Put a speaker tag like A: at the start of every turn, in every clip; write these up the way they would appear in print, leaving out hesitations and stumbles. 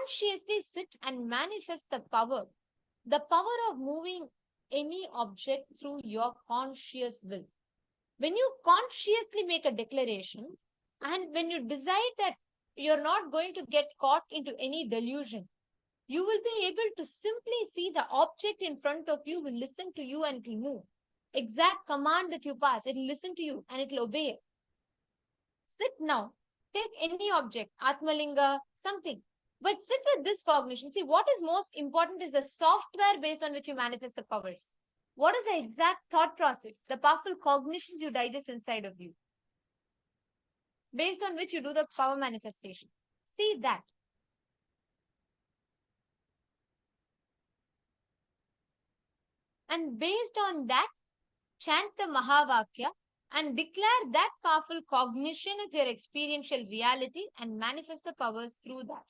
A: consciously sit and manifest the power of moving any object through your conscious will. When you consciously make a declaration and when you decide that you're not going to get caught into any delusion, you will be able to simply see the object in front of you will listen to you and it will move. Exact command that you pass, it will listen to you and it will obey. Sit now. Take any object, Atmalinga, something. But sit with this cognition. See, what is most important is the software based on which you manifest the powers. What is the exact thought process, the powerful cognitions you digest inside of you, based on which you do the power manifestation? See that. And based on that, chant the Mahavakya and declare that powerful cognition as your experiential reality and manifest the powers through that.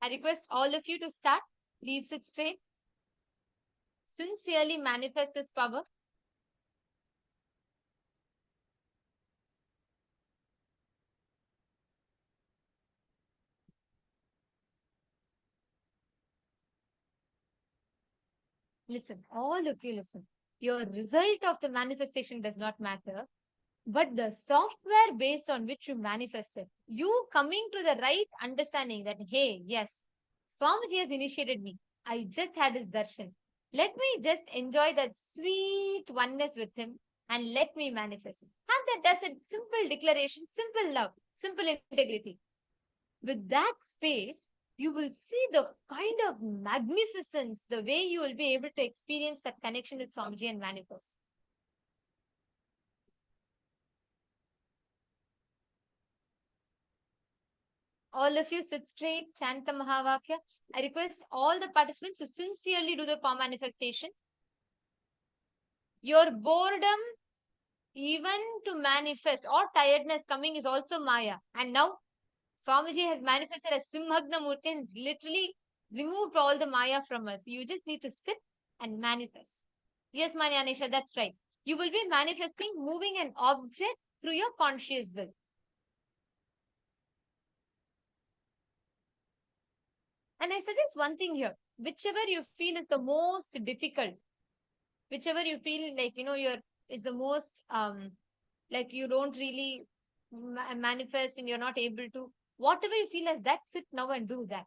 A: I request all of you to start. Please sit straight. Sincerely manifest this power. Listen, all of you listen. Your result of the manifestation does not matter, but the software based on which you manifest it. You coming to the right understanding that, hey, yes, Swamiji has initiated me. I just had his darshan. Let me just enjoy that sweet oneness with him and let me manifest it. And that does it. Simple declaration, simple love, simple integrity. With that space, you will see the kind of magnificence, the way you will be able to experience that connection with Swamiji and manifest. All of you sit straight, chant the Mahavakya. I request all the participants to sincerely do the power manifestation. Your boredom, even to manifest, or tiredness coming is also Maya. And now, Swamiji has manifested as Simhagna Murti and literally removed all the Maya from us. You just need to sit and manifest. Yes, Manyanesha, that's right. You will be manifesting, moving an object through your conscious will. And I suggest one thing here. Whichever you feel is the most difficult, whichever you feel like, you're is the most, like you don't really manifest and you're not able to, whatever you feel as that, sit now and do that.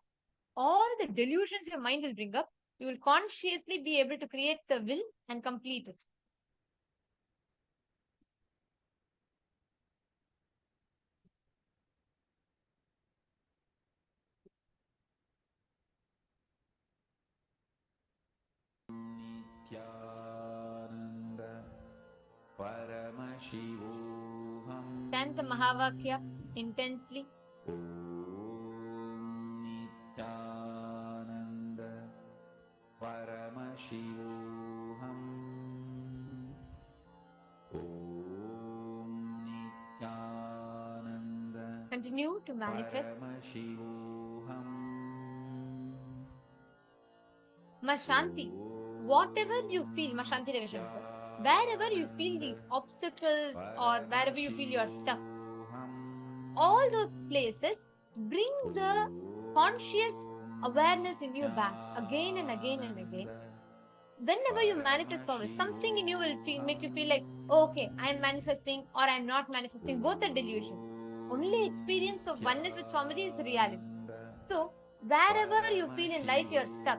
A: All the delusions your mind will bring up, you will consciously be able to create the will and complete it.
B: Nithyananda Paramashivoham.
A: Chant the Mahavakya intensely.
B: Nithyananda Paramashivoham. Nithyananda
A: Continue to manifest.
B: Paramashivoham.
A: Mashanti, whatever you feel, Mashanti Ravishankar, wherever you feel these obstacles or wherever you feel you're stuck, all those places bring the conscious awareness in you back again and again and again. Whenever you manifest power, something in you will make you feel like, oh, okay, I'm manifesting or I'm not manifesting. Both are delusion. Only experience of oneness with Swamiji is reality. So, wherever you feel in life you're stuck,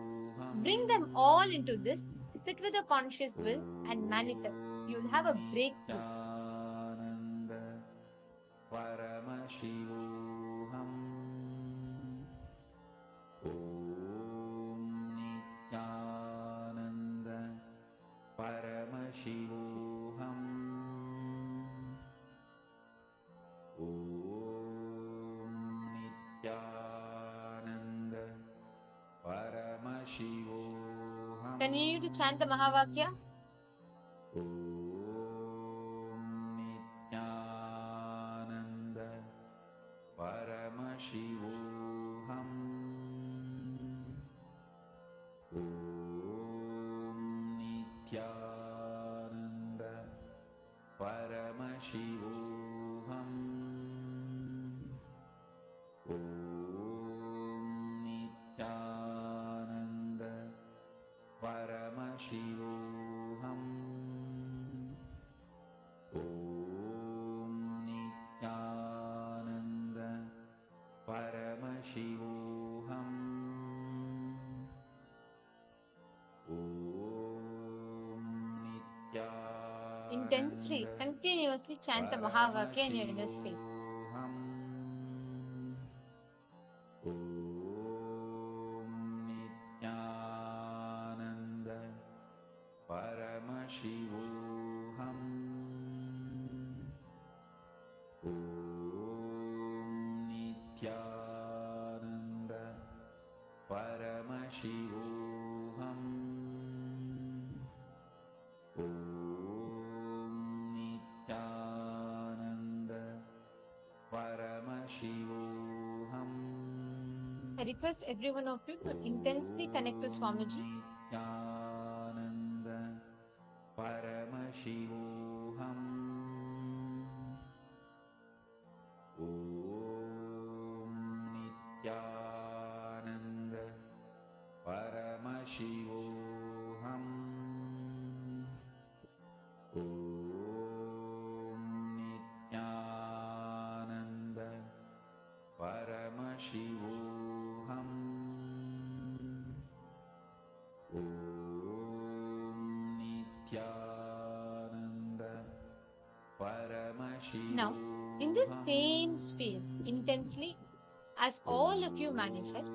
A: bring them all into this, sit with a conscious will and manifest. You'll have a breakthrough.
B: Paramashivoham. Nithyananda Paramashivoham. Nithyananda Paramashivoham.
A: Continue to chant the Mahavakya.
B: Nithyananda Paramashivoham. Nithyananda Paramashivoham. Om Nithyananda Paramashivoham. Om Nithyananda Paramashivoham.
A: Intensely, continuously chant the Mahavakya in your inner space.
B: Om Nithyananda Paramashivoham. Om Nithyananda Paramashivoham. Om Nithyananda Paramashivoham.
A: I request every one of you to intensely connect to Swamiji.
B: Nithyananda Paramashivoham. Om Nithyananda Paramashivoham. Om Nithyananda Paramashivoham. Om Nithyananda Paramashivoham.
A: Now, in the same space, intensely, as all of you manifest,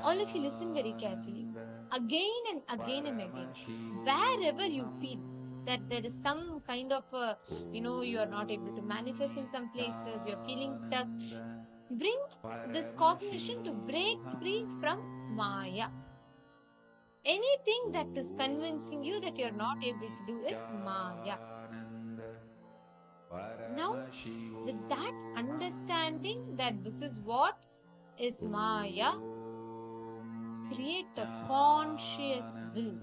A: all of you listen very carefully, again and again and again, wherever you feel that there is some kind of, you are not able to manifest in some places, you're feeling stuck, bring this cognition to break free from Maya. Anything that is convincing you that you're not able to do is Maya. Now, with that understanding that this is what is Maya, create a conscious will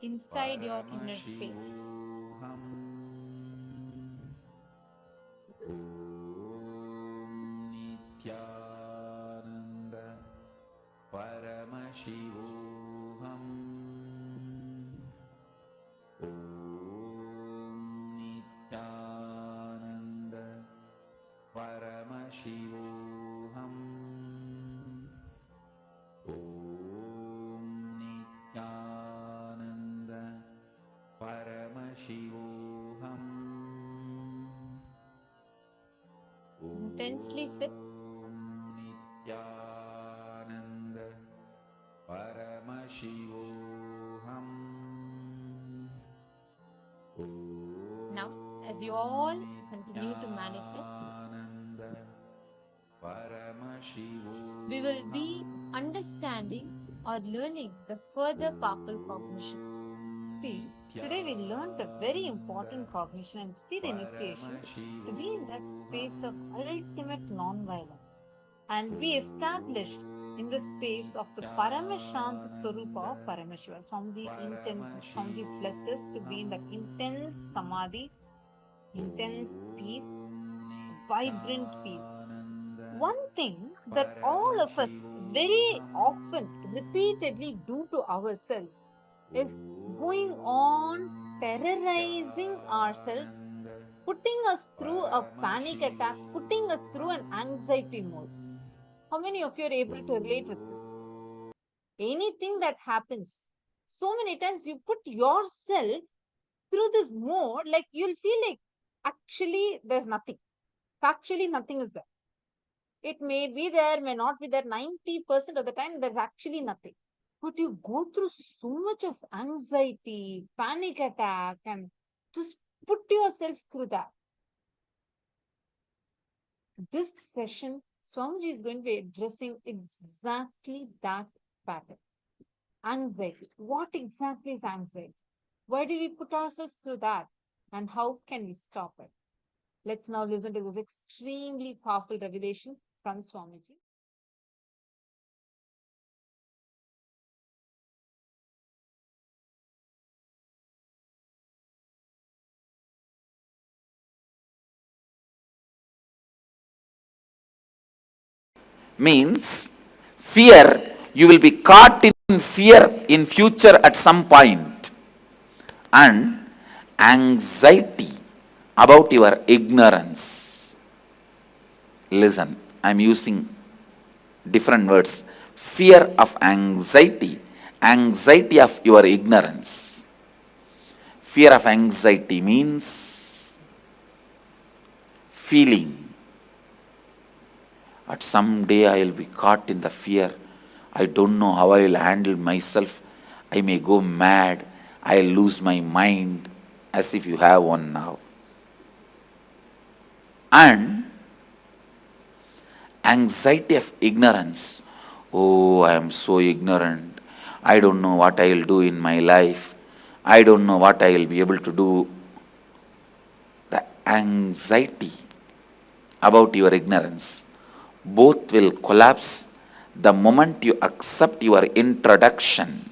A: inside your inner space.
B: Om Nithyananda Paramashivoham. Om Nithyananda Paramashivoham. Om Nithyananda Paramashivoham.
A: Intensely sit.
B: Nithyananda Paramashivoham.
A: Now, as you all continue to manifest, we will be understanding or learning the further powerful cognitions.
C: See, today we learned a very important cognition and see the initiation to be in that space of ultimate non-violence. And we established in the space of the Paramashant Swarupa of Paramashiva. Swamiji blessed us to be in that intense samadhi, intense peace, vibrant peace. One thing that all of us very often repeatedly do to ourselves is going on terrorizing ourselves, putting us through a panic attack, putting us through an anxiety mode. How many of you are able to relate with this? Anything that happens, so many times you put yourself through this mode, like you'll feel like actually there's nothing. Factually, nothing is there. It may be there, may not be there. 90% of the time, there's actually nothing. But you go through so much of anxiety, panic attack, and just put yourself through that. This session, Swamiji is going to be addressing exactly that pattern. Anxiety. What exactly is anxiety? Why do we put ourselves through that? And how can we stop it? Let's now listen to this extremely powerful revelation from Swamiji.
D: means fear, you will be caught in fear in future at some point. And anxiety about your ignorance. Listen, I'm using different words. Fear of anxiety, anxiety of your ignorance. Fear of anxiety means feeling at some day I will be caught in the fear. I don't know how I will handle myself. I may go mad. I'll lose my mind, as if you have one now. And anxiety of ignorance. Oh, I am so ignorant. I don't know what I will do in my life. I don't know what I will be able to do. The anxiety about your ignorance, both will collapse the moment you accept your introduction,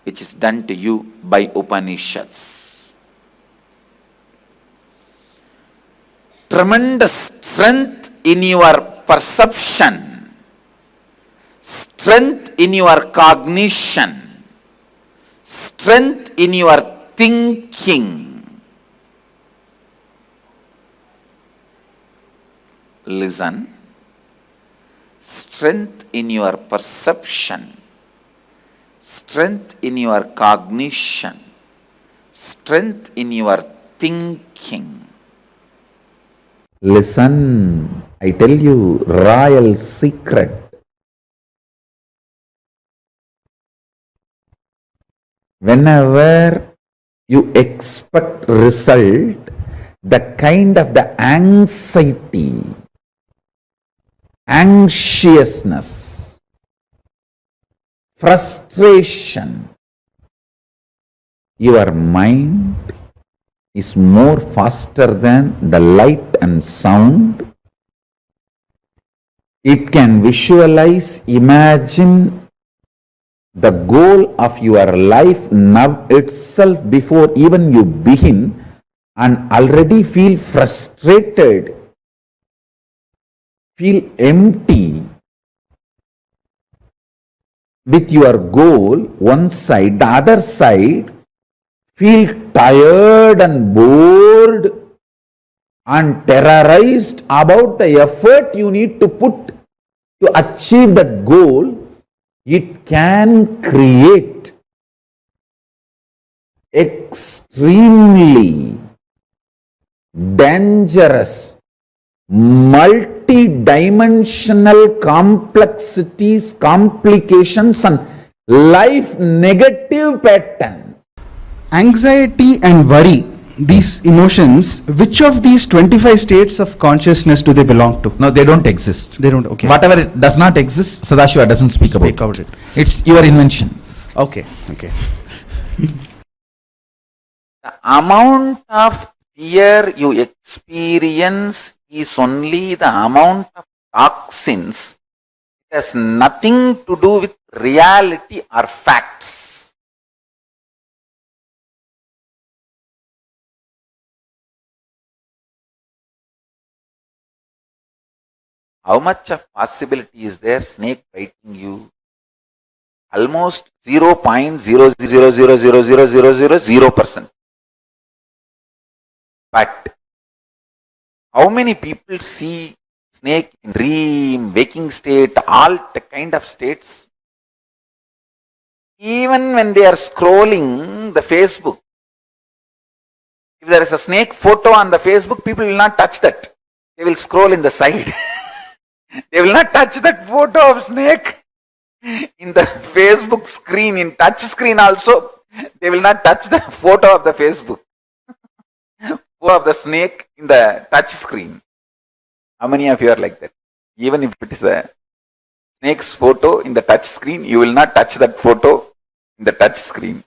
D: which is done to you by Upanishads. Tremendous strength in your perception, strength in your cognition, strength in your thinking. Listen. Strength in your perception, strength in your cognition, strength in your thinking. Listen, I tell you, royal secret. Whenever you expect result, the kind of the anxiety, anxiousness, frustration, your mind is more faster than the light and sound. It can visualize, imagine the goal of your life now itself before even you begin, and already feel frustrated, feel empty with your goal, one side, the other side, feel tired and bored and terrorized about the effort you need to put to achieve that goal. It can create extremely dangerous, multi-dimensional complexities, complications, and life negative patterns.
E: Anxiety and worry, these emotions, which of these 25 states of consciousness do they belong to?
D: No, they don't exist.
E: They don't, okay.
D: Whatever does not exist, Sadashiva doesn't speak about it. It's your invention.
E: Okay, okay.
D: The amount of fear you experience is only the amount of toxins. It has nothing to do with reality or facts. How much of possibility is there snake biting you? Almost 0.000000000%. But how many people see snake in dream, waking state, all the kind of states? Even when they are scrolling the Facebook, if there is a snake photo on the Facebook, people will not touch that. They will scroll in the side. They will not touch that photo of snake in the Facebook screen, in touch screen also. They will not touch the photo of the Facebook. Of the snake in the touch screen. How many of you are like that? Even if it is a snake's photo in the touch screen, you will not touch that photo in the touch screen.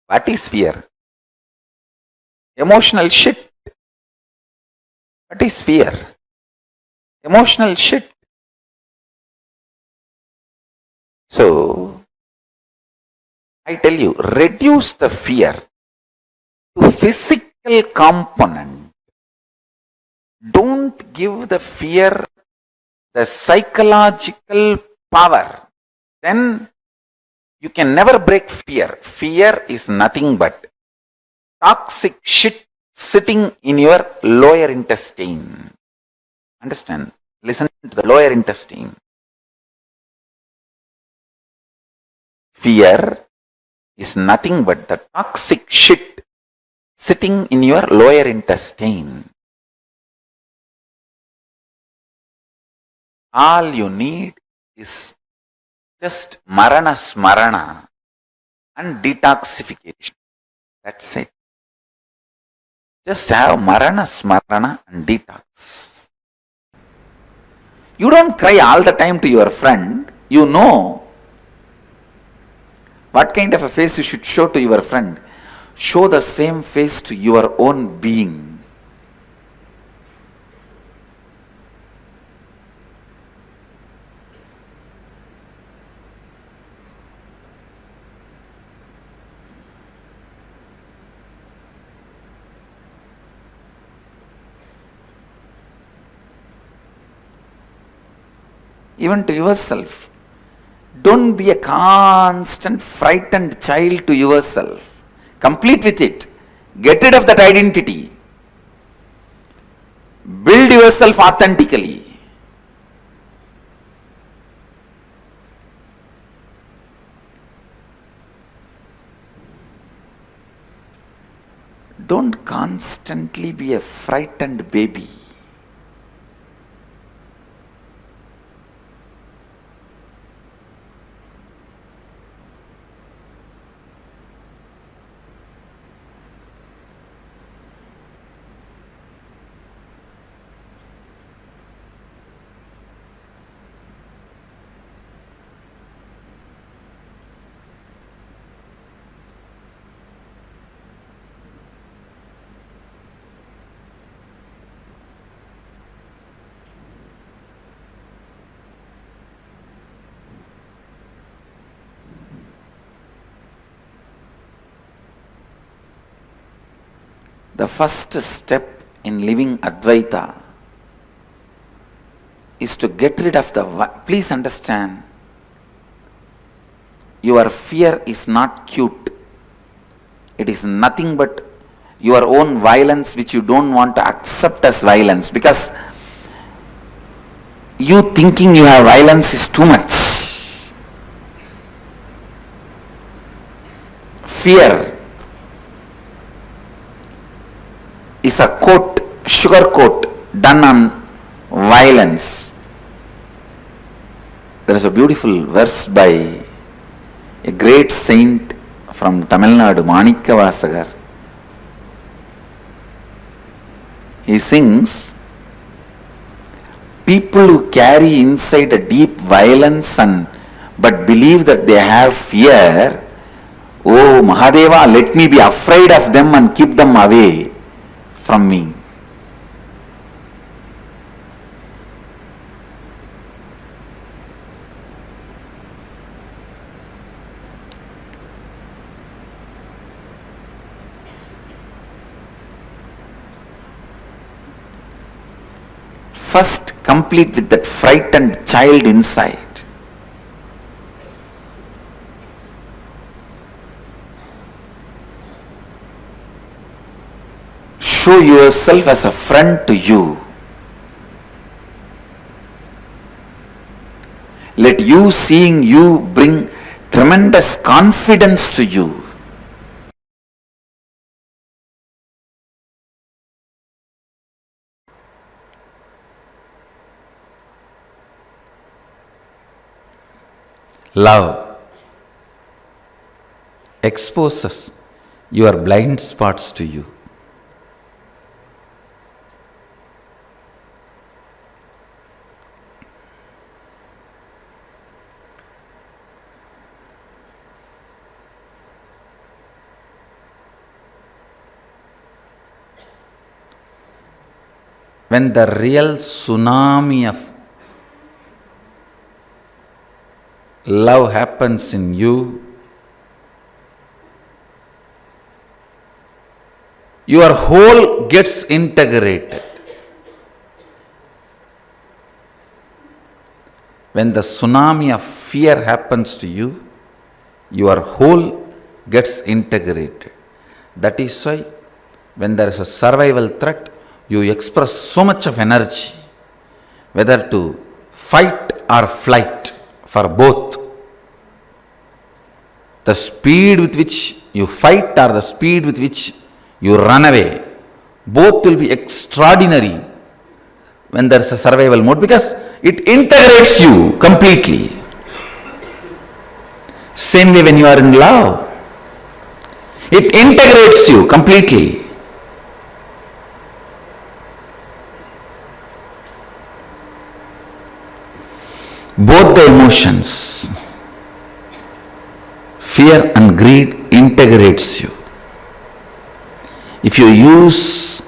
D: What is fear? Emotional shit. What is fear? Emotional shit. So, I tell you, reduce the fear to physical component. Don't give the fear the psychological power, then you can never break fear. Fear is nothing but toxic shit sitting in your lower intestine. Understand? Listen to the lower intestine. Fear is nothing but the toxic shit sitting in your lower intestine. All you need is just marana smarana and detoxification. That's it. Just have marana smarana and detox. You don't cry all the time to your friend. You know what kind of a face you should show to your friend. Show the same face to your own being. Even to yourself. Don't be a constant frightened child to yourself. Complete with it. Get rid of that identity. Build yourself authentically. Don't constantly be a frightened baby. The first step in living Advaita is to get rid of the... Please understand, your fear is not cute. It is nothing but your own violence which you don't want to accept as violence, because you thinking you have violence is too much. Fear is a coat, sugar coat done on violence. There is a beautiful verse by a great saint from Tamil Nadu, Manikkavasagar. He sings, people who carry inside a deep violence but believe that they have fear, oh Mahadeva, let me be afraid of them and keep them away from me. First, complete with that frightened child inside. Show yourself as a friend to you. Let you seeing you bring tremendous confidence to you. Love exposes your blind spots to you. When the real tsunami of love happens in you, your whole gets integrated. When the tsunami of fear happens to you, your whole gets integrated. That is why when there is a survival threat, you express so much of energy, whether to fight or flight, for both. The speed with which you fight or the speed with which you run away, both will be extraordinary when there is a survival mode, because it integrates you completely. Same way when you are in love, it integrates you completely. Both the emotions, fear and greed, integrates you. If you use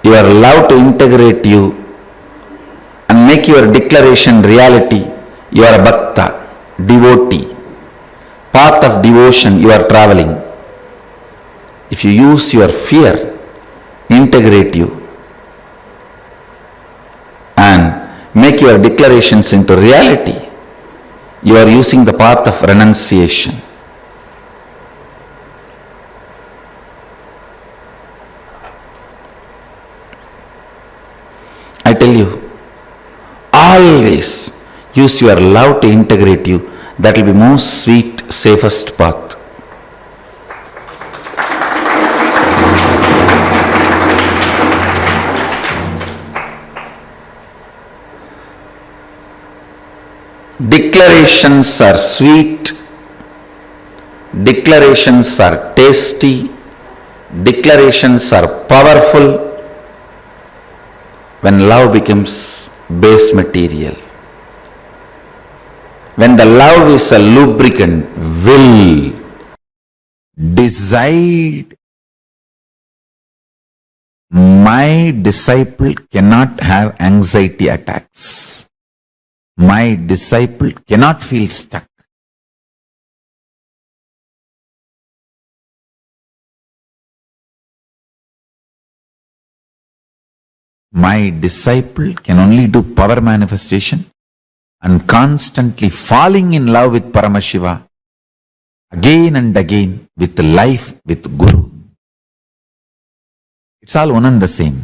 D: your love to integrate you and make your declaration reality, you are a bhakta, devotee, path of devotion you are traveling. If you use your fear, integrate you and make your declarations into reality, you are using the path of renunciation. I tell you, always use your love to integrate you. That will be most sweet, safest path. Declarations are sweet, declarations are tasty, declarations are powerful when love becomes base material. When the love is a lubricant, will decide, my disciple cannot have anxiety attacks. My disciple cannot feel stuck. My disciple can only do power manifestation and constantly falling in love with Paramashiva again and again with life, with Guru. It's all one and the same.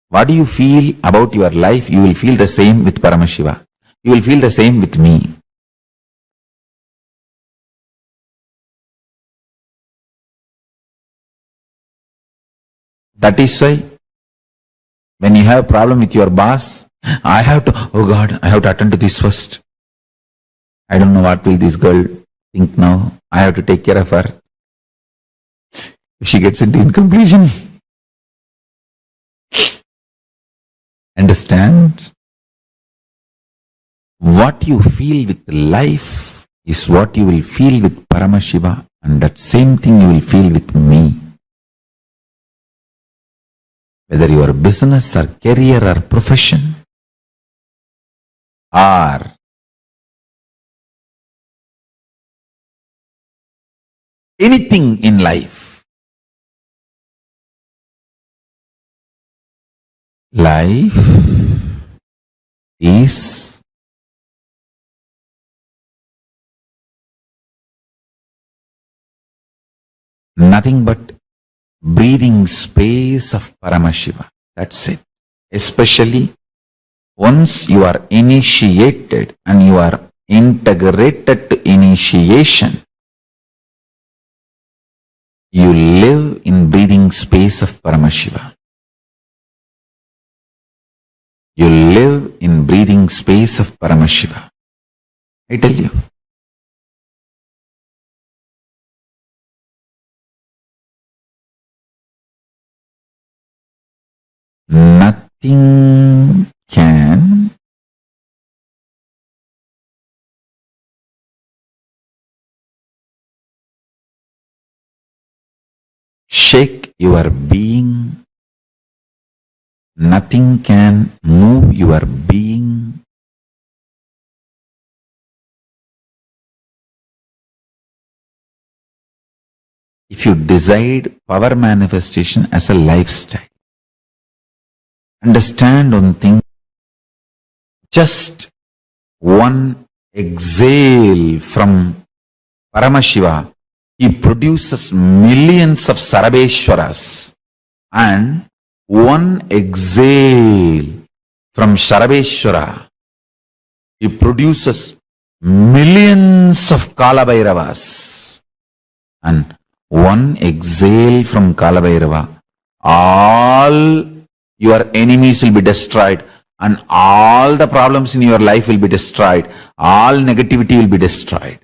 D: What do you feel about your life? You will feel the same with Paramashiva. You will feel the same with me. That is why when you have a problem with your boss, I have to, oh God, I have to attend to this first. I don't know what will this girl think now. I have to take care of her. If she gets into incompletion. Understand? What you feel with life is what you will feel with Paramashiva, and that same thing you will feel with me. Whether your business or career or profession or anything in life. Life is nothing but breathing space of Paramashiva. That's it. Especially once you are initiated and you are integrated to initiation, you live in breathing space of Paramashiva. You live in breathing space of Paramashiva. I tell you. Nothing can shake your being. Nothing can move your being. If you decide power manifestation as a lifestyle, understand one thing, just one exhale from Paramashiva, he produces millions of Sarabeshwaras. And one exhale from Sarabeshwara, he produces millions of Kalabhairavas. And one exhale from Kalabhairava, all your enemies will be destroyed and all the problems in your life will be destroyed. All negativity will be destroyed.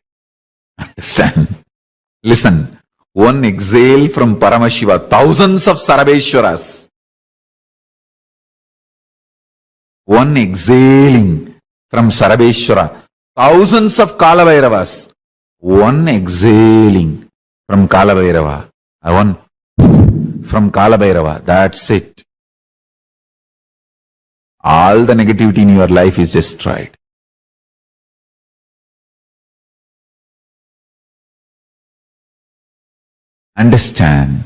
D: Understand? Listen. One exhale from Paramashiva, thousands of Sarabeshwaras. One exhaling from Sarabeshwara, thousands of Kalabhairavas. One exhaling from Kalabhairava, one from Kalabhairava, that's it. All the negativity in your life is destroyed. Understand,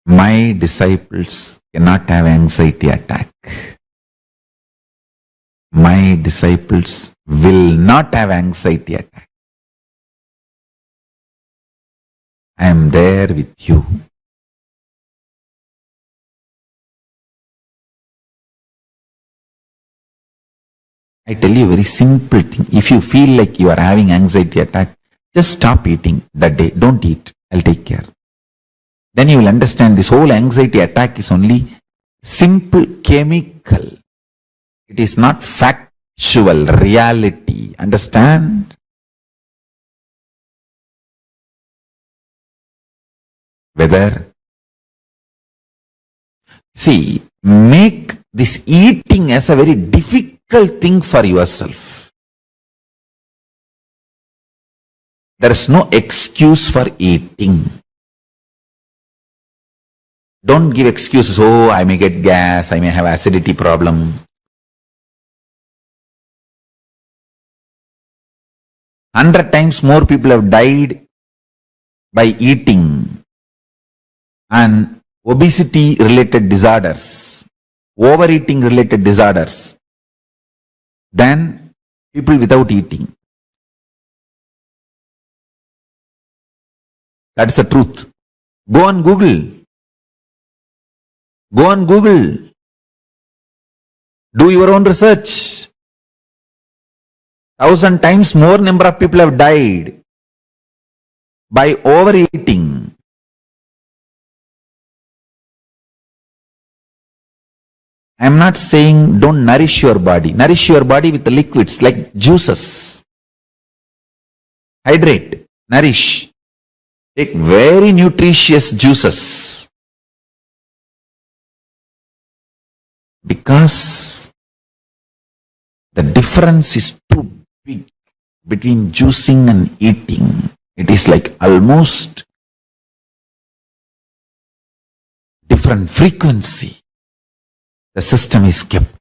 D: my disciples cannot have anxiety attack. My disciples will not have anxiety attack. I am there with you. I tell you a very simple thing. If you feel like you are having anxiety attack, just stop eating that day. Don't eat. I'll take care. Then you will understand this whole anxiety attack is only simple chemical. It is not factual reality. Understand? Whether, see, make this eating as a very difficult thing for yourself. There is no excuse for eating. Don't give excuses. Oh, I may get gas, I may have acidity problem. 100 times more people have died by eating and obesity related disorders, overeating related disorders than people without eating. That's the truth. Go on Google. Go on Google. Do your own research. 1,000 times more number of people have died by overeating. I am not saying don't nourish your body. Nourish your body with the liquids like juices. Hydrate, nourish. Take very nutritious juices. Because the difference is too big between juicing and eating. It is like almost different frequency. The system is kept.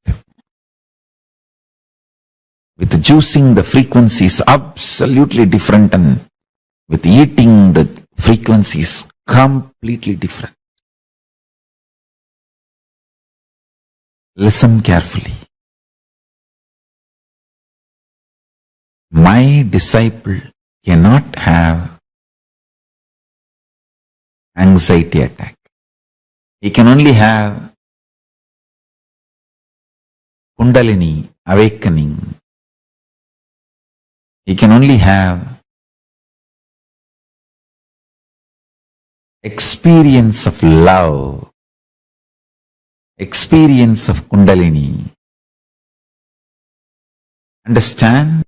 D: With juicing, the frequency is absolutely different, and with eating, the frequency is completely different. Listen carefully. My disciple cannot have anxiety attack. He can only have Kundalini awakening. He can only have experience of love, experience of Kundalini. Understand?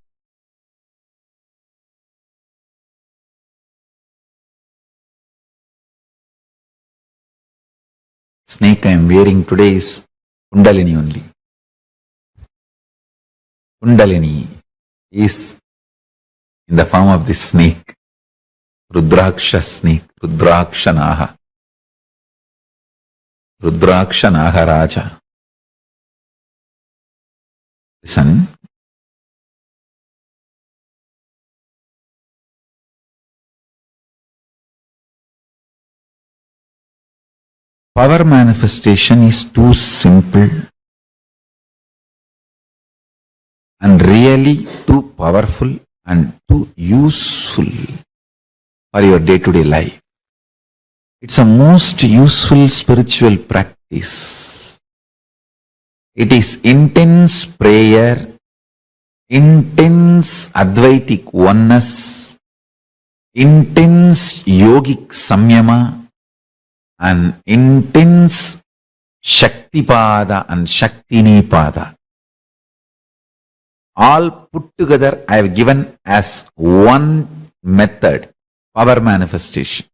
D: Snake I am wearing today is Kundalini only. Kundalini is in the form of this snake, Rudraksha snake, Rudraksha Naha. Rudraksha Naha Raja. Listen. Power manifestation is too simple and really too powerful and too useful for your day-to-day life. It's a most useful spiritual practice. It is intense prayer, intense Advaitic oneness, intense yogic samyama, and intense Shaktipada and Shaktinipada. All put together I have given as one method, power manifestation.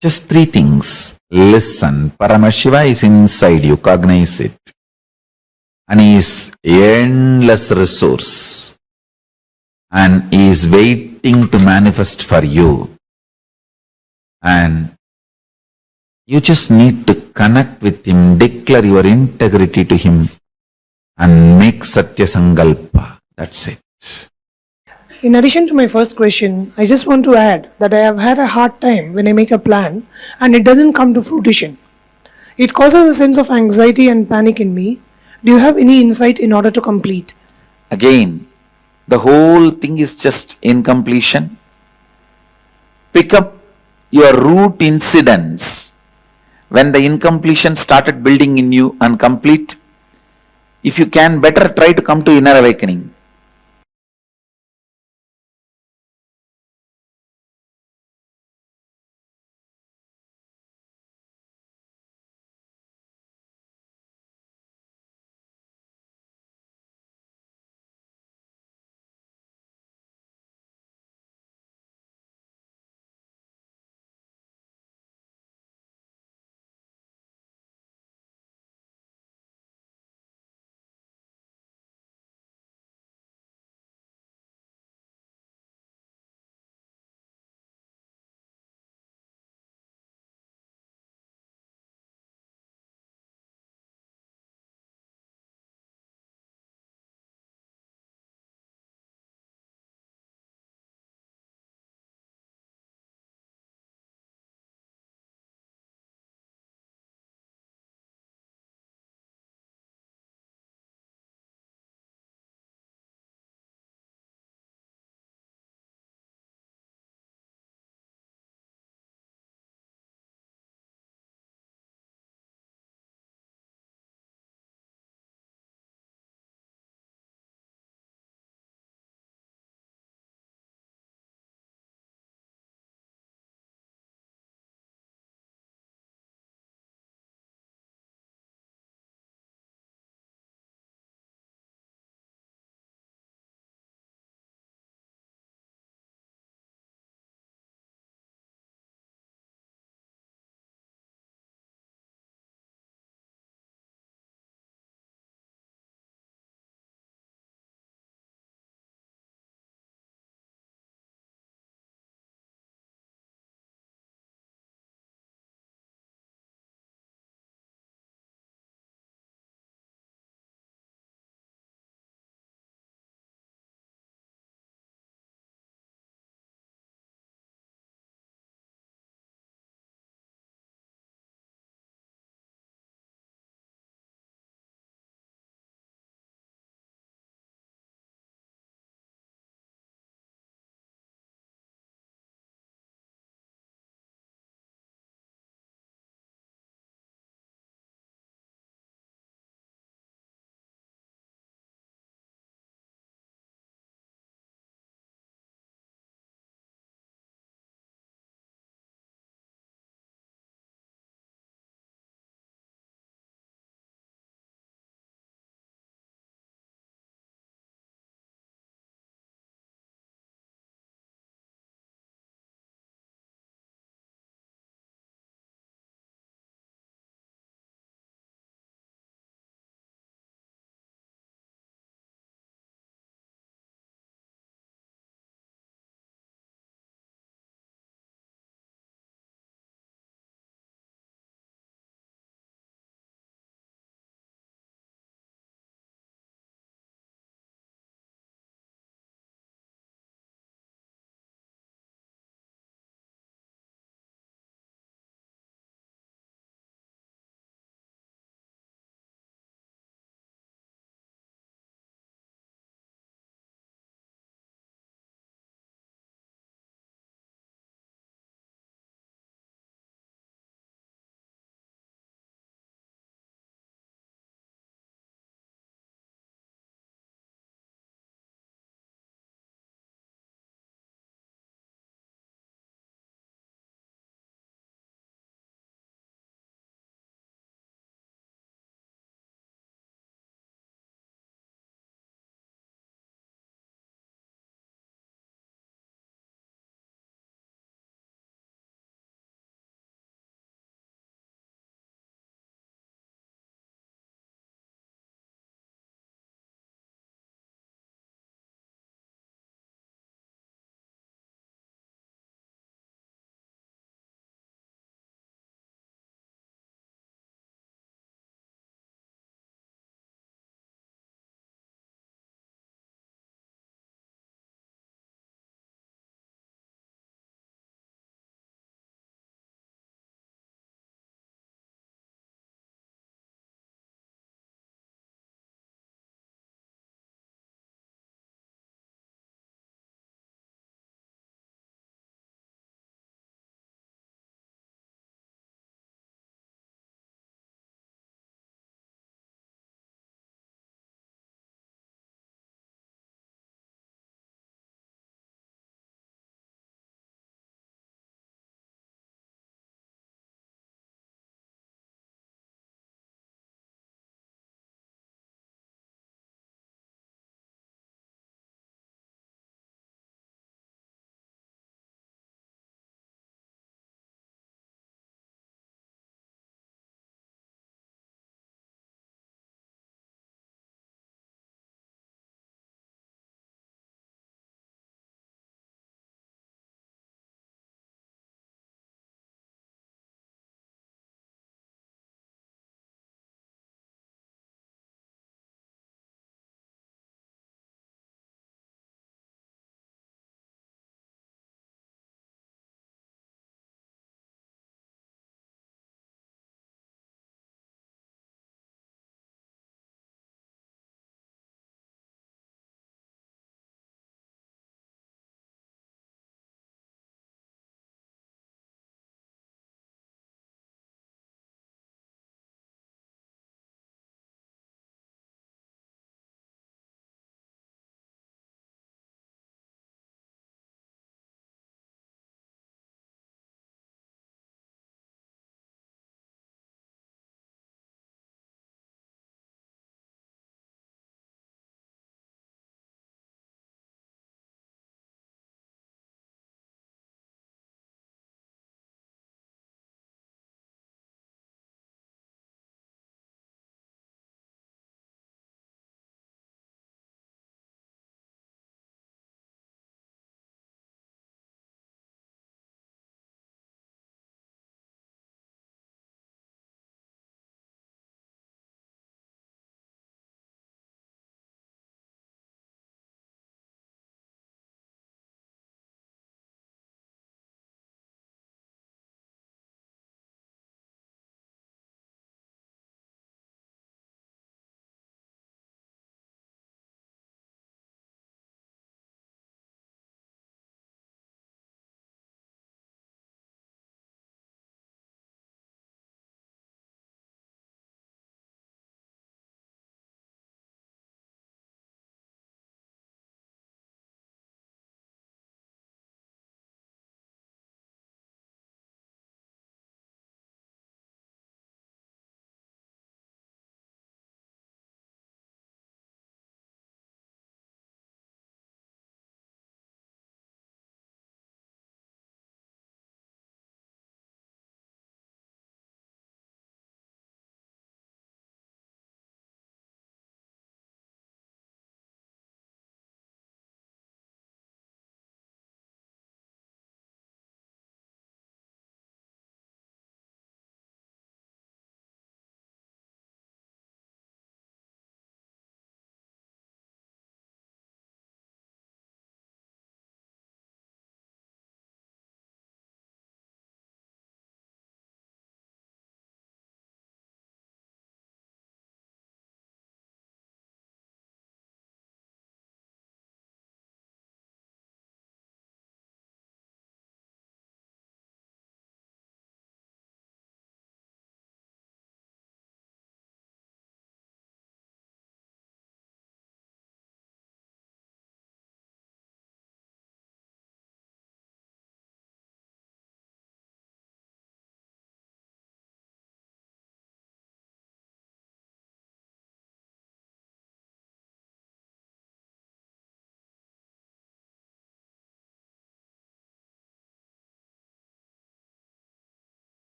D: Just three things. Listen, Paramashiva is inside you, cognize it. And he is endless resource. And he is waiting to manifest for you. And you just need to connect with him, declare your integrity to him, and make Satya Sankalpa. That's it.
F: In addition to my first question, I just want to add that I have had a hard time when I make a plan and it doesn't come to fruition. It causes a sense of anxiety and panic in me. Do you have any insight in order to complete?
D: Again, the whole thing is just incompletion. Pick up your root incidents when the incompletion started building in you and complete. If you can, better try to come to inner awakening.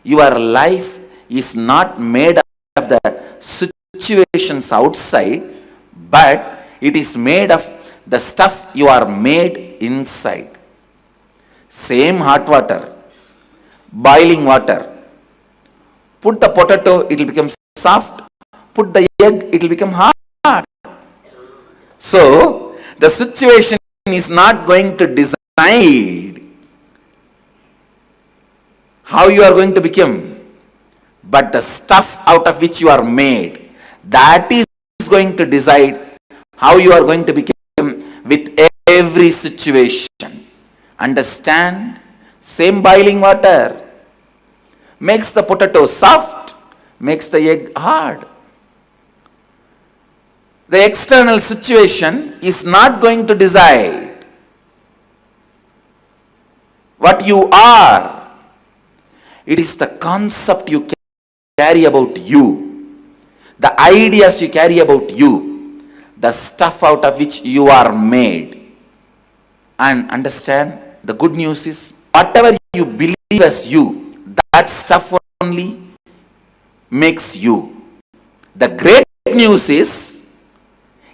D: Your life is not made of the situations outside, but it is made of the stuff you are made inside. Same hot water, boiling water. Put the potato, it will become soft. Put the egg, it will become hard. So, the situation is not going to decide how you are going to become, but the stuff out of which you are made, that is going to decide how you are going to become with every situation. Understand? Same boiling water makes the potato soft, makes the egg hard. The external situation is not going to decide what you are. It is the concept you carry about you, the ideas you carry about you, the stuff out of which you are made. And understand, the good news is, whatever you believe as you, that stuff only makes you. The great news is,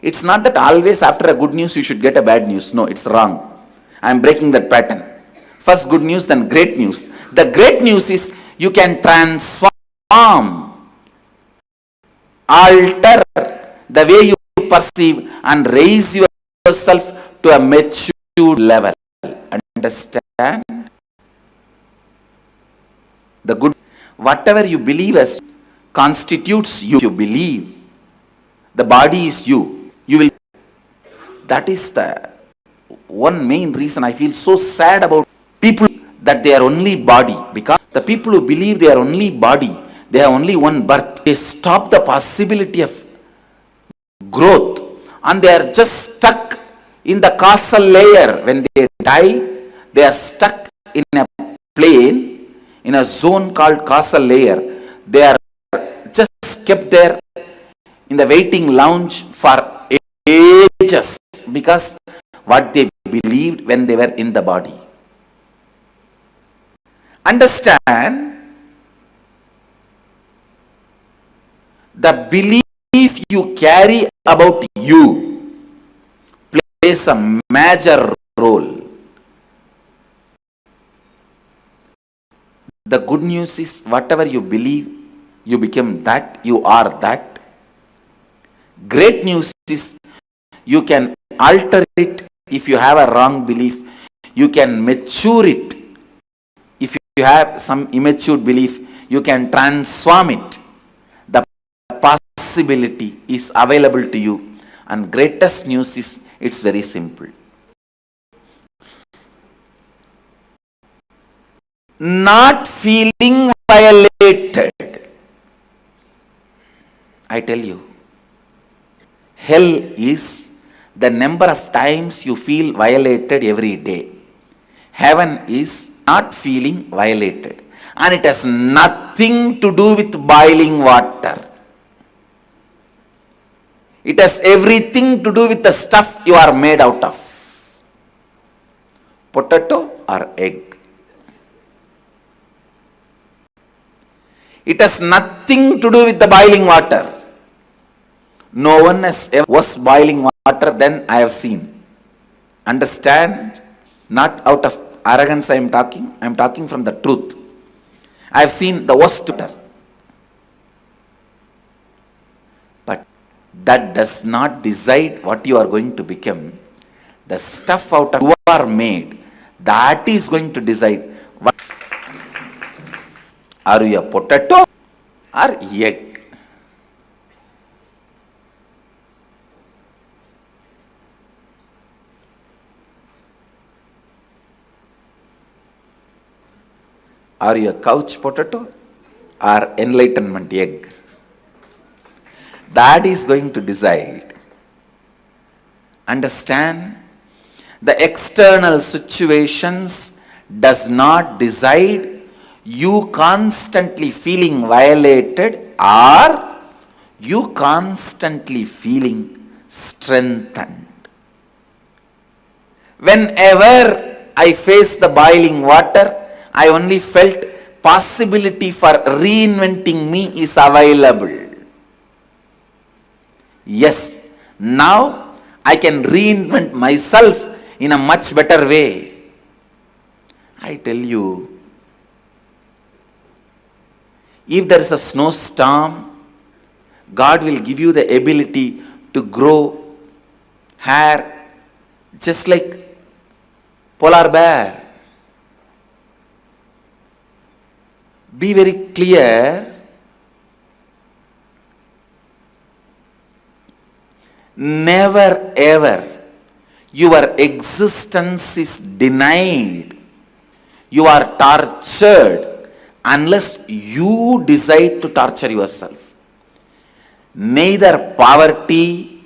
D: it's not that always after a good news you should get a bad news. No, it's wrong. I am breaking that pattern. First good news, then great news. The great news is you can transform, alter the way you perceive and raise yourself to a mature level. Understand? The good, whatever you believe as constitutes you. You believe the body is you. You will. That is the one main reason I feel so sad about people, that they are only body. Because the people who believe they are only body, they have only one birth, they stop the possibility of growth, and they are just stuck in the causal layer. When they die, they are stuck in a plane, in a zone called causal layer. They are just kept there in the waiting lounge for ages, because what they believed when they were in the body. Understand, the belief you carry about you plays a major role. The good news is, whatever you believe, you become that, you are that. Great news is, you can alter it. If you have a wrong belief, you can mature it. If you have some immature belief, you can transform it. The possibility is available to you. And greatest news is, it's very simple. Not feeling violated. I tell you, hell is the number of times you feel violated every day. Heaven is not feeling violated. And it has nothing to do with boiling water. It has everything to do with the stuff you are made out of. Potato or egg. It has nothing to do with the boiling water. No one has ever was boiling water than I have seen. Understand? Not out of arrogance I am talking from the truth. I have seen the worst water. But that does not decide what you are going to become. The stuff out of you are made, that is going to decide what. Are you a potato or egg? Are you a couch potato or enlightenment egg? That is going to decide. Understand? The external situations does not decide you constantly feeling violated or you constantly feeling strengthened. Whenever I face the boiling water, I only felt possibility for reinventing me is available. Yes, now I can reinvent myself in a much better way. I tell you, if there is a snowstorm, God will give you the ability to grow hair just like polar bear. Be very clear. Never ever your existence is denied. You are tortured unless you decide to torture yourself. Neither poverty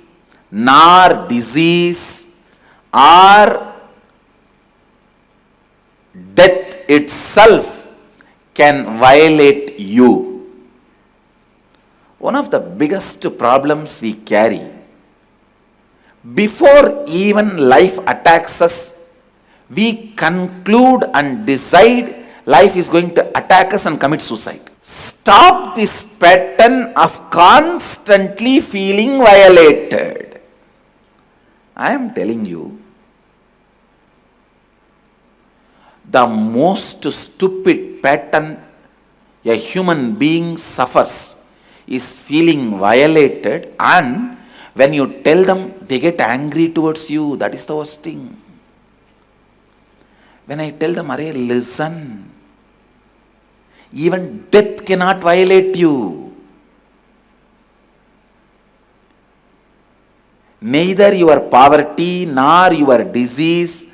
D: nor disease or death itself can violate you. One of the biggest problems we carry, before even life attacks us, we conclude and decide life is going to attack us and commit suicide. Stop this pattern of constantly feeling violated. I am telling you, the most stupid pattern a human being suffers is feeling violated, and when you tell them, they get angry towards you. That is the worst thing. When I tell them, Arey, listen, even death cannot violate you. Neither your poverty nor your disease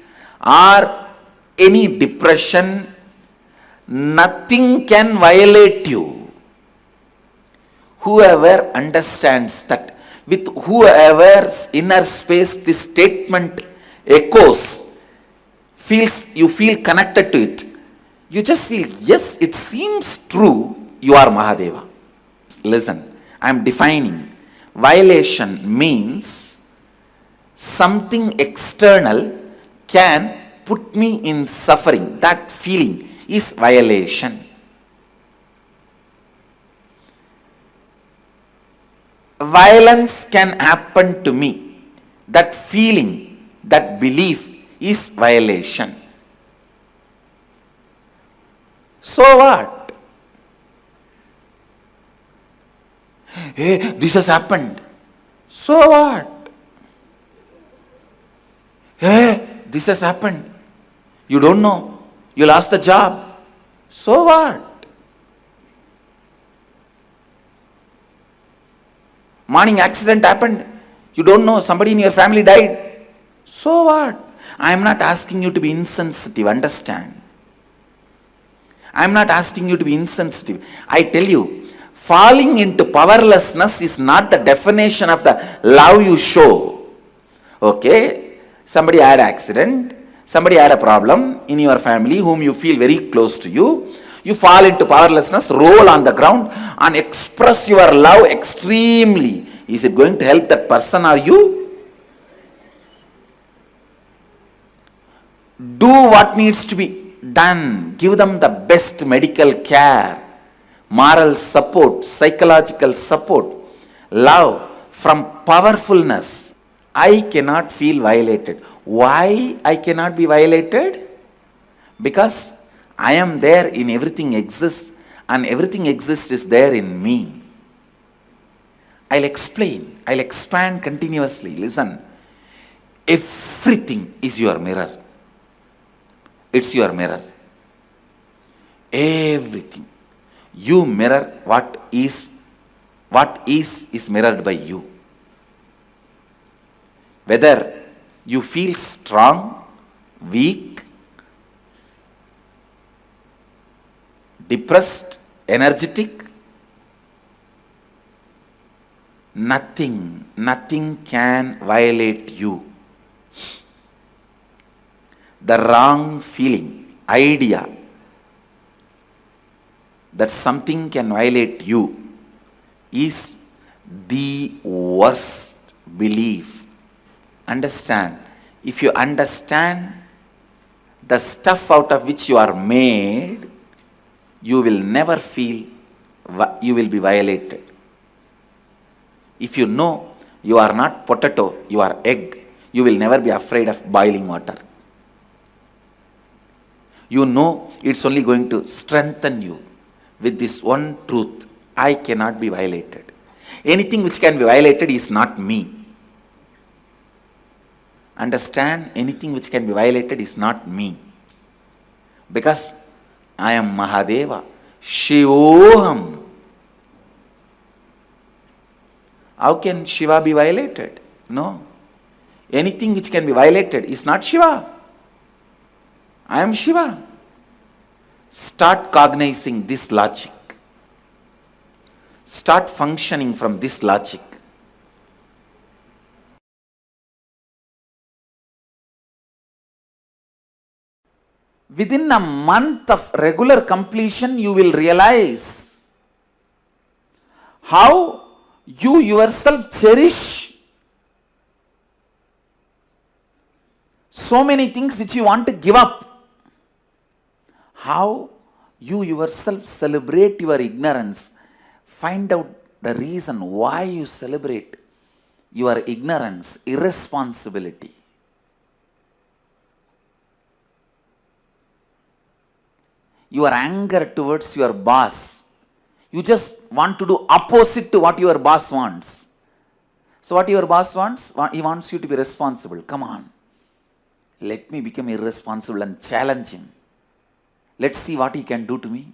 D: or any depression, nothing can violate you. Whoever understands that, with whoever's inner space this statement echoes, you feel connected to it. You just feel, yes, it seems true, you are Mahadeva. Listen, I am defining. Violation means something external can put me in suffering. That feeling is violation. Violence can happen to me. That feeling, that belief is violation. So what? Hey, this has happened. So what? Hey, this has happened. You don't know. You lost the job. So what? Morning accident happened. You don't know. Somebody in your family died. So what? I am not asking you to be insensitive. Understand? I am not asking you to be insensitive. I tell you, falling into powerlessness is not the definition of the love you show. Okay? Somebody had an accident. Somebody had a problem in your family whom you feel very close to you. You fall into powerlessness, roll on the ground and express your love extremely. Is it going to help that person or you? Do what needs to be done. Give them the best medical care, moral support, psychological support, love from powerfulness. I cannot feel violated. Why I cannot be violated? Because I am there in everything exists, and everything exists is there in me. I'll explain. I'll expand continuously. Listen. Everything is your mirror. It's your mirror. Everything. You mirror what is mirrored by you. Whether you feel strong, weak, depressed, energetic, nothing can violate you. The wrong feeling, idea that something can violate you is the worst belief. Understand. If you understand the stuff out of which you are made, you will never feel you will be violated. If you know you are not potato, you are egg, you will never be afraid of boiling water. You know it's only going to strengthen you with this one truth: I cannot be violated. Anything which can be violated is not me. Understand? Anything which can be violated is not me. Because I am Mahadeva, Shivoham. How can Shiva be violated? No. Anything which can be violated is not Shiva. I am Shiva. Start cognizing this logic. Start functioning from this logic. Within a month of regular completion, you will realize how you yourself cherish so many things which you want to give up. How you yourself celebrate your ignorance. Find out the reason why you celebrate your ignorance, irresponsibility. Your anger towards your boss. You just want to do opposite to what your boss wants. So what your boss wants? He wants you to be responsible. Come on. Let me become irresponsible and challenge him. Let's see what he can do to me.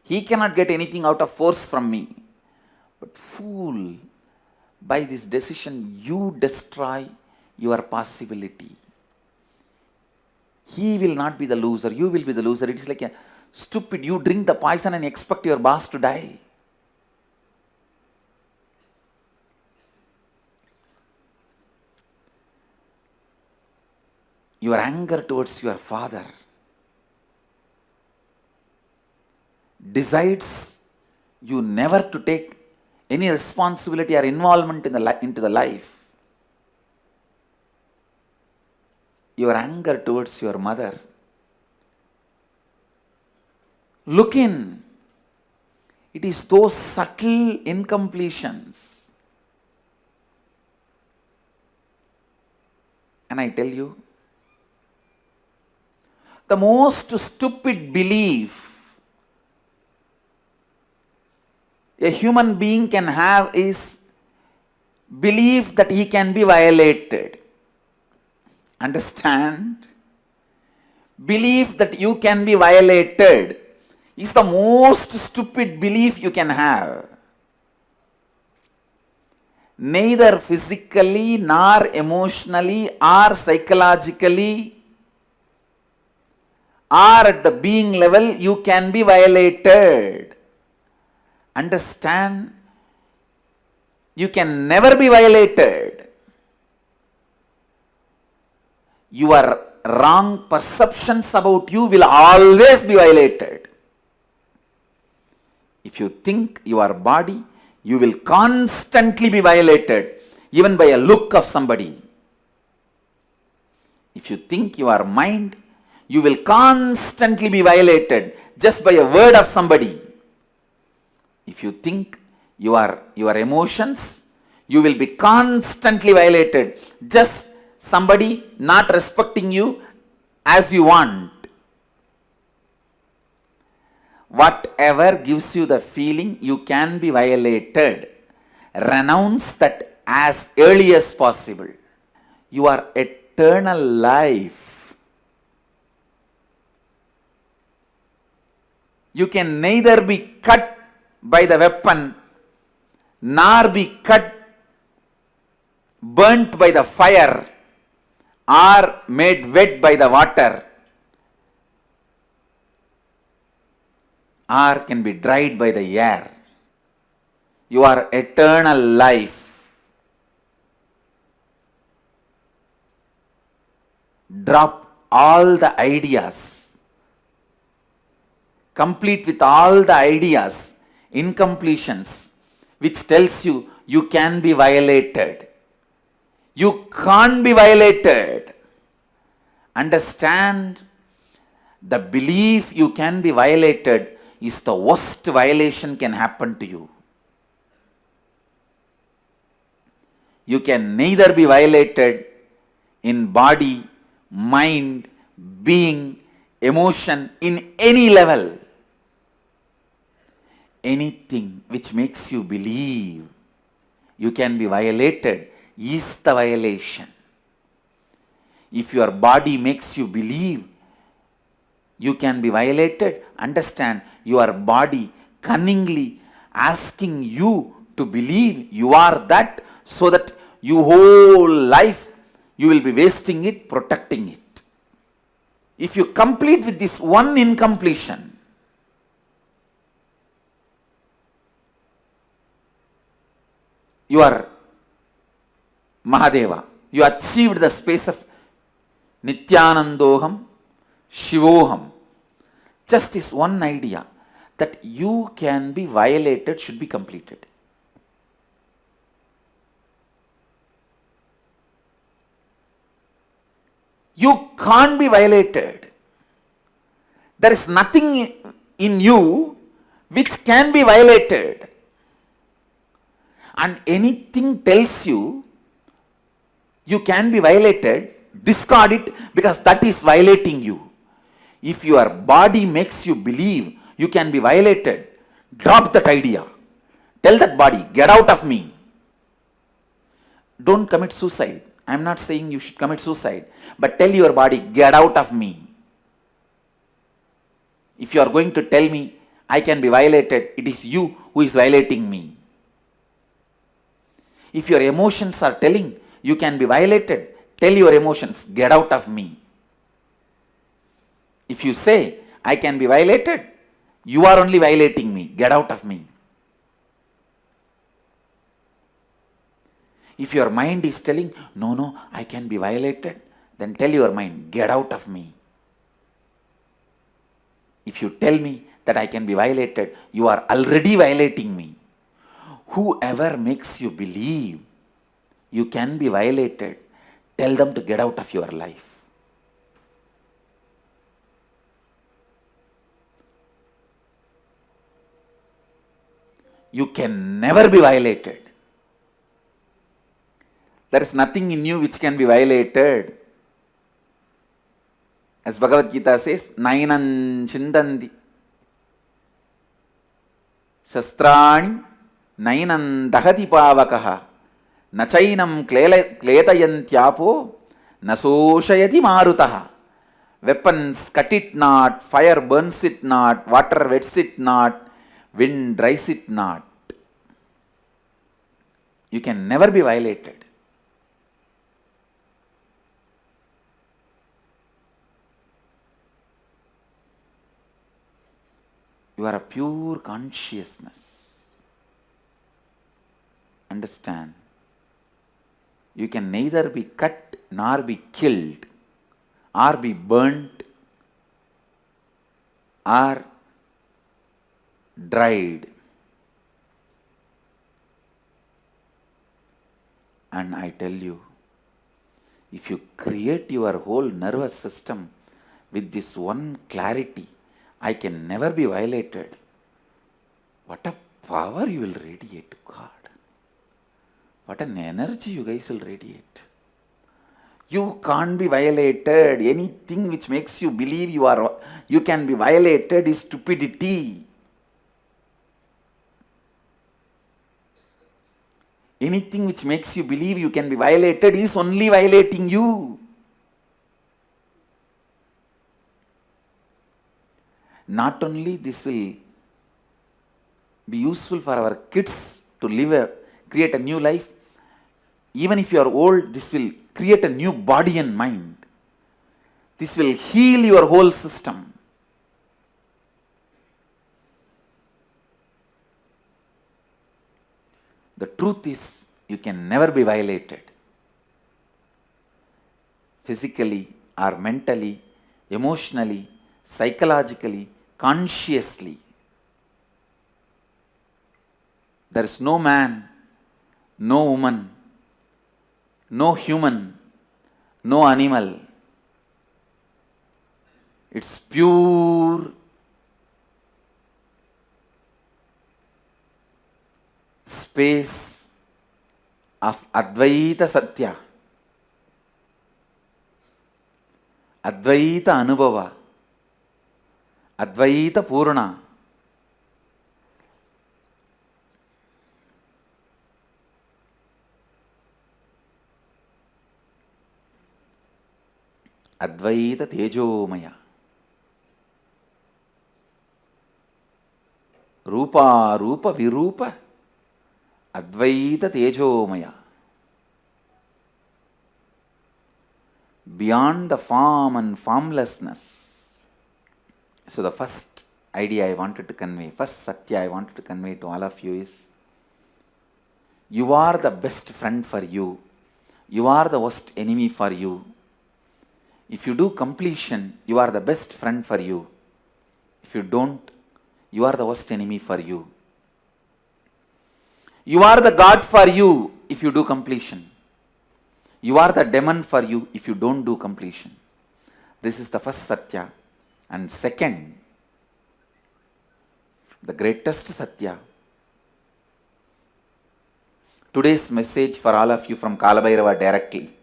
D: He cannot get anything out of force from me. But fool, by this decision you destroy your possibility. He will not be the loser, you will be the loser. It is like a stupid, you drink the poison and expect your boss to die. Your anger towards your father decides you never to take any responsibility or involvement in into the life. Your anger towards your mother. Look in. It is those subtle incompletions. And I tell you, the most stupid belief a human being can have is belief that he can be violated. Understand? Belief that you can be violated is the most stupid belief you can have. Neither physically, nor emotionally, or psychologically, or at the being level, you can be violated. Understand? You can never be violated. Your wrong perceptions about you will always be violated. If you think your body, you will constantly be violated, even by a look of somebody. If you think your mind, you will constantly be violated just by a word of somebody. If you think your emotions, you will be constantly violated, just somebody not respecting you as you want. Whatever gives you the feeling you can be violated, renounce that as early as possible. Your eternal life, you can neither be cut by the weapon, nor be burnt by the fire, or made wet by the water, or can be dried by the air. Your eternal life. Drop all the ideas. Complete with all the ideas, incompletions, which tells you you can be violated. You can't be violated. Understand? The belief you can be violated is the worst violation can happen to you. You can neither be violated in body, mind, being, emotion, in any level. Anything which makes you believe you can be violated is the violation. If your body makes you believe you can be violated, understand your body cunningly asking you to believe you are that, so that your whole life you will be wasting it, protecting it. If you complete with this one incompletion, you are Mahadeva. You achieved the space of Nithyanandoham, Shivoham. Just this one idea that you can be violated should be completed. You can't be violated. There is nothing in you which can be violated. And anything tells you you can be violated, discard it, because that is violating you. If your body makes you believe you can be violated, drop that idea. Tell that body, get out of me. Don't commit suicide. I am not saying you should commit suicide, but tell your body, get out of me. If you are going to tell me I can be violated, it is you who is violating me. If your emotions are telling you can be violated, tell your emotions, get out of me. If you say I can be violated, you are only violating me, get out of me. If your mind is telling, no, I can be violated, then tell your mind, get out of me. If you tell me that I can be violated, you are already violating me. Whoever makes you believe you can be violated, tell them to get out of your life. You can never be violated. There is nothing in you which can be violated. As Bhagavad Gita says, Nainan Chindandi Shastrani Nainan Dahati Pavakaha Nachainam Kletayantyapo Nasoshayati Marutaha. Weapons cut it not, fire burns it not, water wets it not, wind dries it not. You can never be violated. You are a pure consciousness. Understand? You can neither be cut nor be killed, or be burnt, or dried. And I tell you, if you create your whole nervous system with this one clarity, I can never be violated, what a power you will radiate, God. What an energy you guys will radiate. You can't be violated. Anything which makes you believe you can be violated is stupidity. Anything which makes you believe you can be violated is only violating you. Not only this will be useful for our kids to create a new life, even if you are old, this will create a new body and mind. This will heal your whole system. The truth is, you can never be violated. Physically or mentally, emotionally, psychologically, consciously. There is no man, no woman, no human, no animal It's pure space of Advaita Satya, Advaita Anubhava, Advaita Purna. Advaita Tejomaya. Rupa Rupa Virupa. Advaita Tejomaya. Beyond the form and formlessness. So the first idea I wanted to convey, first Satya I wanted to convey to all of you is, you are the best friend for you. You are the worst enemy for you. If you do completion, you are the best friend for you. If you don't, you are the worst enemy for you. You are the God for you if you do completion. You are the demon for you if you don't do completion. This is the first Satya. And second, the greatest Satya. Today's message for all of you from Kalabhairava directly.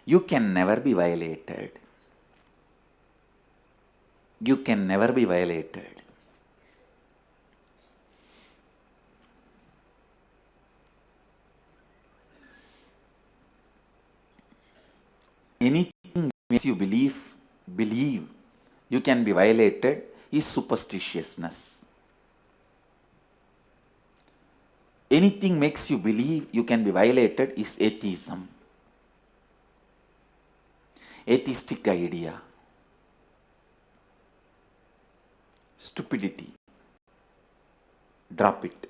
D: You can never be violated. You can never be violated. Anything makes you believe you can be violated is superstitiousness. Anything makes you believe you can be violated is atheism. Atheistic idea. Stupidity. Drop it.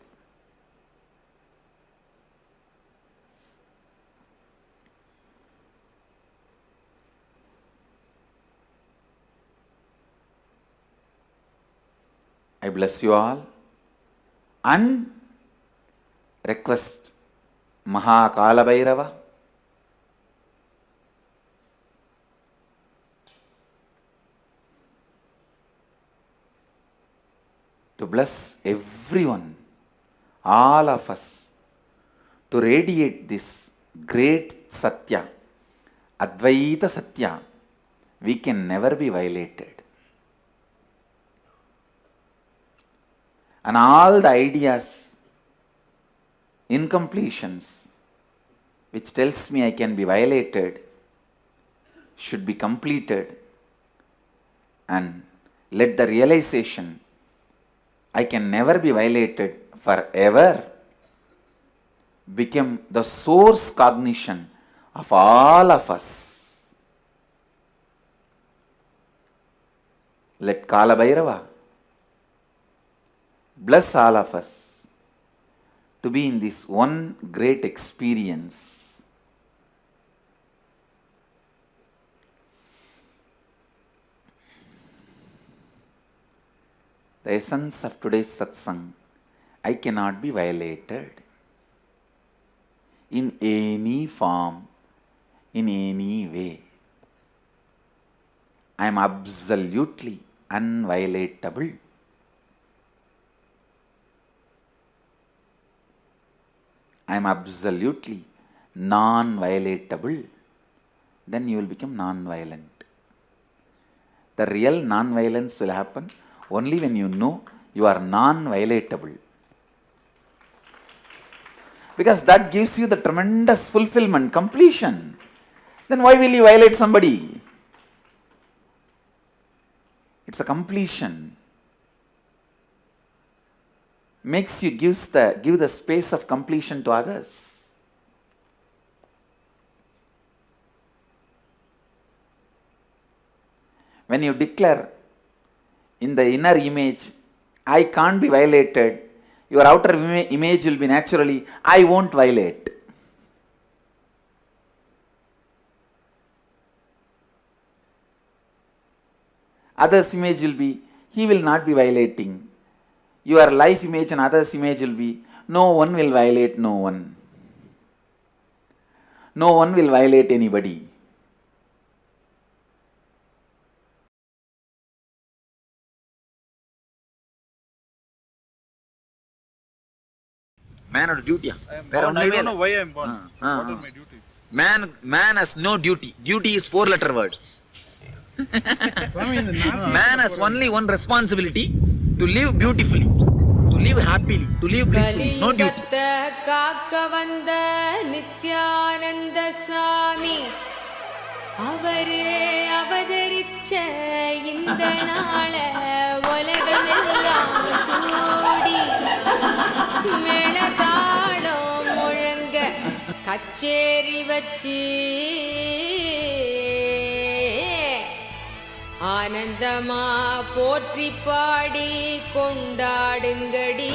D: I bless you all and request Mahakalabhairava to bless everyone, all of us, to radiate this great Satya, Advaita Satya. We can never be violated. And all the ideas, incompletions, which tells me I can be violated, should be completed, and let the realization I can never be violated forever become the source cognition of all of us. Let Kalabhairava bless all of us to be in this one great experience. The essence of today's satsang, I cannot be violated in any form, in any way. I am absolutely unviolatable. I am absolutely non-violatable. Then you will become non-violent. The real non-violence will happen only when you know you are non-violatable. Because that gives you the tremendous fulfillment, completion. Then why will you violate somebody? It's a completion. Makes you give the space of completion to others. When you declare in the inner image, I can't be violated, your outer image will be naturally, I won't violate. Others' image will be, he will not be violating. Your life image and others' image will be, no one will violate no one. No one will violate anybody. மேனோட டியூட்டியா? வேற
G: I
D: ஒண்ணுமே
G: don't
D: இல்ல.
G: know why I'm born.
D: Ah,
G: What
D: ah.
G: are my duties?
D: Man has no duty. Duty is 4-letter word. Man has only one responsibility: to live beautifully, to live happily, to live blissfully. No duty.
H: கலியுகத்தை காக்க வந்த நித்யானந்த சாமி அவரே அவதரிச்ச இந்த நாள உலகமெல்லாம் கூடி மேளதாளம் முழங்க கச்சேரி வச்சு ஆனந்தமா போற்றி பாடி கொண்டாடுங்கடி.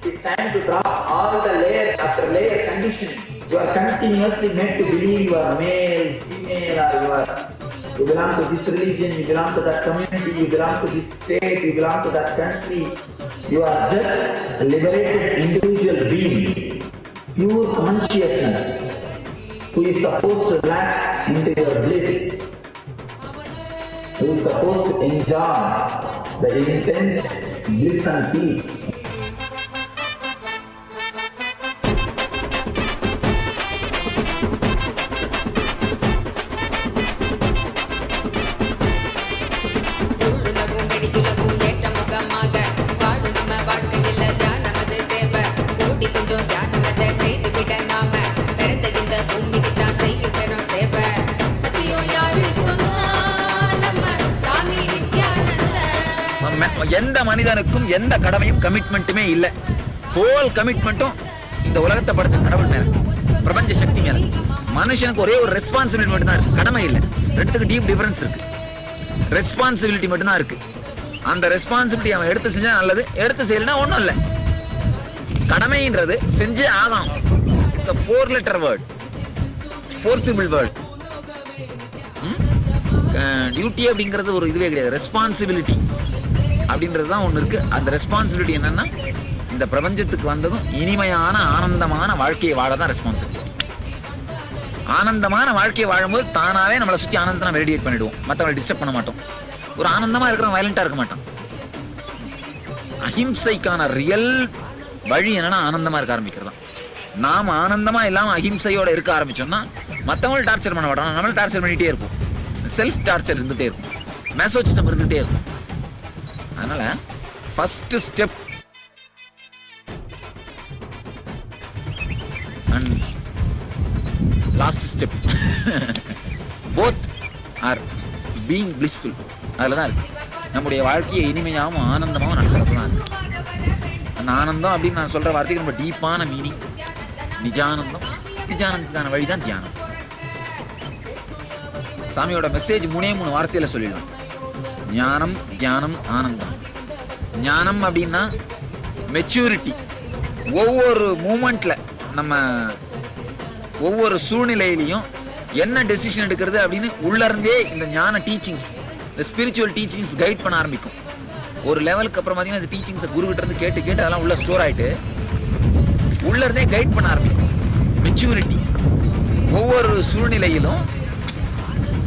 D: It's time to drop all the layer after layer conditioning. You are continuously made to believe you are male, female, or you belong to this religion, you belong to that community, you belong to this state, you belong to that country. You are just a liberated individual being, pure consciousness, who is supposed to relax into your bliss, who is supposed to enjoy the intense bliss and peace.
H: சுள்ளுலகும் வெடிக்குலகும் ஏற்ற முகமாக வாழும் நம்ம வாழ்க்கையில் தியானமது தேவை. கூடி கொஞ்சம் தியானமதை செய்து விட நாம பிறந்த இந்த பூமிக்கு தான் செய்யும் பெரும் சேவை. சத்தியம் யாரு சொன்னா நம்ம சாமி நித்யானந்த.
D: எந்த மனிதனுக்கும் எந்த கடமையும் கமிட்மெண்ட்டுமே இல்ல. ஹோல் கமிட்மெண்ட்டும் இந்த உலகத்தை படைச்ச கடவுள் மேல, பிரபஞ்ச சக்தி மேல. மனுஷனுக்கு ஒரே ஒரு ரெஸ்பான்சிபிலிட்டி மட்டும் தான் இருக்கு, கடமை இல்ல. ரெண்டுத்துக்கு டீப் டிஃபரன்ஸ் இருக்கு. ரெஸ்பான்சிபிலிட்டி மட்டும் தான் இருக்கு. அந்த ரெஸ்பான்சிபிலிட்டி அவன் எடுத்து செஞ்சா நல்லது, எடுத்து செய்யலனா ஒண்ணும் இல்ல. கடமைன்றது செஞ்சே ஆகணும். It's a 4-letter word, forcible word. Duty அப்படிங்கிறது ஒரு இதுவே கிடையாது. ரெஸ்பான்சிபிலிட்டி அப்படின்றது தான் ஒன்று இருக்கு. அந்த ரெஸ்பான்சிபிலிட்டி என்னன்னா, இந்த பிரபஞ்சத்துக்கு வந்ததும் இனிமையான ஆனந்தமான வாழ்க்கையை வாழ தான் ரெஸ்பான்சிபிலிட்டி. ஆனந்தமான வாழ்க்கையை வாழும்போது தானாவே நம்மளை சுற்றி ஆனந்தத்தை நம்ம ரேடியேட் பண்ணிடுவோம். மற்றவங்களை டிஸ்டர்ப் பண்ண மாட்டோம். ஒரு ஆனந்தமா இருக்கிறவன் வயலண்டா இருக்க மாட்டான். அஹிம்சைக்கான ரியல் வழி என்னன்னா ஆனந்தமா இருக்க ஆரம்பிக்கிறதா. நாம் ஆனந்தமா இல்லாம அஹிம்சையோட இருக்க ஆரம்பிச்சோம்னா மற்றவங்களை டார்ச்சர் பண்ண மாட்டோம், நம்மளை டார்ச்சர் பண்ணிட்டே இருப்போம். செல்ஃப் டார்ச்சர் இருந்துட்டே இருக்கும், மெசோசிசம் இருந்துட்டே இருக்கும். அதனால first step and last step both are being blissful. அதில் தான் இருக்கு நம்முடைய வாழ்க்கையை இனிமையாகவும் ஆனந்தமாகவும் நடக்கிறது தான் இருக்கு. அந்த ஆனந்தம் அப்படின்னு நான் சொல்ற வார்த்தைக்கு ரொம்ப டீப்பான மீனிங் நிஜானந்தம். நிஜானந்தத்துக்கான வழிதான் தியானம். சாமியோட மெசேஜ் 3 வார்த்தையில சொல்லிடலாம். ஞானம், தியானம், ஆனந்தம். ஞானம் அப்படின்னா மெச்சூரிட்டி. ஒவ்வொரு மூமெண்ட்ல நம்ம ஒவ்வொரு சூழ்நிலையிலையும் என்ன டெசிஷன் எடுக்கிறது அப்படின்னு உள்ள இருந்தே இந்த ஞான டீச்சிங்ஸ், இந்த ஸ்பிரிச்சுவல் டீச்சிங்ஸ் கைட் பண்ண ஆரம்பிக்கும். ஒரு லெவலுக்கு அப்புறம் பார்த்தீங்கன்னா இந்த டீச்சிங்ஸை குருகிட்ட இருந்து கேட்டு கேட்டு அதெல்லாம் உள்ள ஸ்டோர் ஆயிட்டு உள்ள இருந்தே கைட் பண்ண ஆரம்பிக்கும். மெச்சூரிட்டி. ஒவ்வொரு சூழ்நிலையிலும்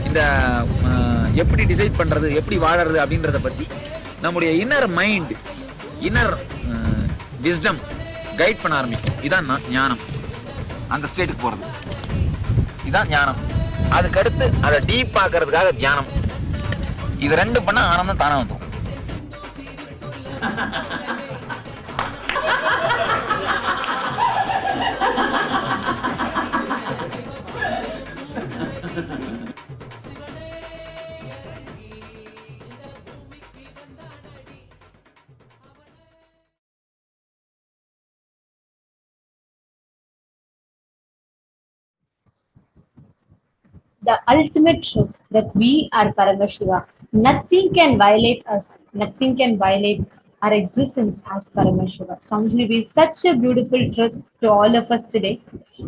D: இந்த எப்படி டிசைட் பண்றது, எப்படி வாழறது அப்படின்றத பத்தி நம்முடைய inner mind, inner wisdom guide பண்ண ஆரம்பிக்கும். இதான் ஞானம். அந்த ஸ்டேட்டுக்கு போறது இதான் ஞானம். அதுக்கு அடுத்து அதை டீப் ஆக்குறதுக்காக தியானம். இது ரெண்டு பண்ணா ஆனந்தம் தானே வந்துடும்.
A: the ultimate truth that we are Paramashiva. Nothing can violate us. Nothing can violate our existence as Paramashiva. Swamiji revealed such a beautiful truth to all of us today.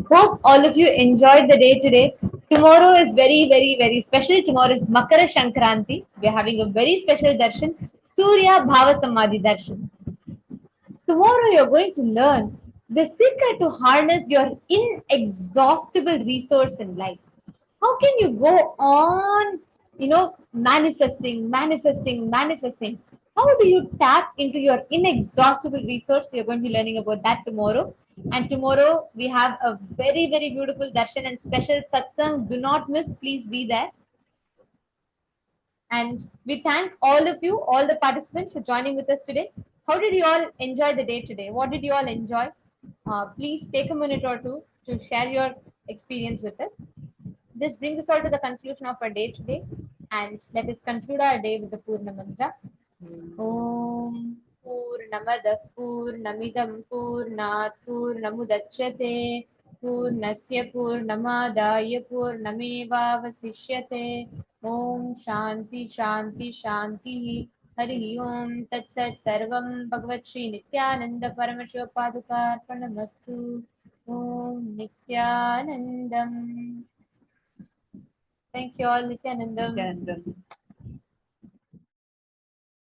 A: Hope all of you enjoyed the day today. Tomorrow is very, very, very special. Tomorrow is Makara Shankranti. We are having a very special darshan, Surya Bhava Samadhi darshan. Tomorrow you're going to learn the secret to harness your inexhaustible resource in life. How can you go on, manifesting? How do you tap into your inexhaustible resource? You're going to be learning about that tomorrow. And tomorrow we have a very, very beautiful darshan and special satsang. Do not miss, please be there. And we thank all of you, all the participants for joining with us today. How did you all enjoy the day today? What did you all enjoy? Please take a minute or two to share your experience with us. This brings us all to the conclusion of our day today. And let us conclude our day with the Purna Mantra. Om Purnamada Purnamidam Purnat Purnamudachyate Purnasya Purnamadaya Purnameva Vasishyate Om Shanti Shanti Shanti Hari Om Tat Sat Sarvam Bhagavat Shri Nithyananda Paramashiva Paduka Arpanamastu Om Nithyanandam. Thank you all, Nithyanandam.
C: Nithyanandam.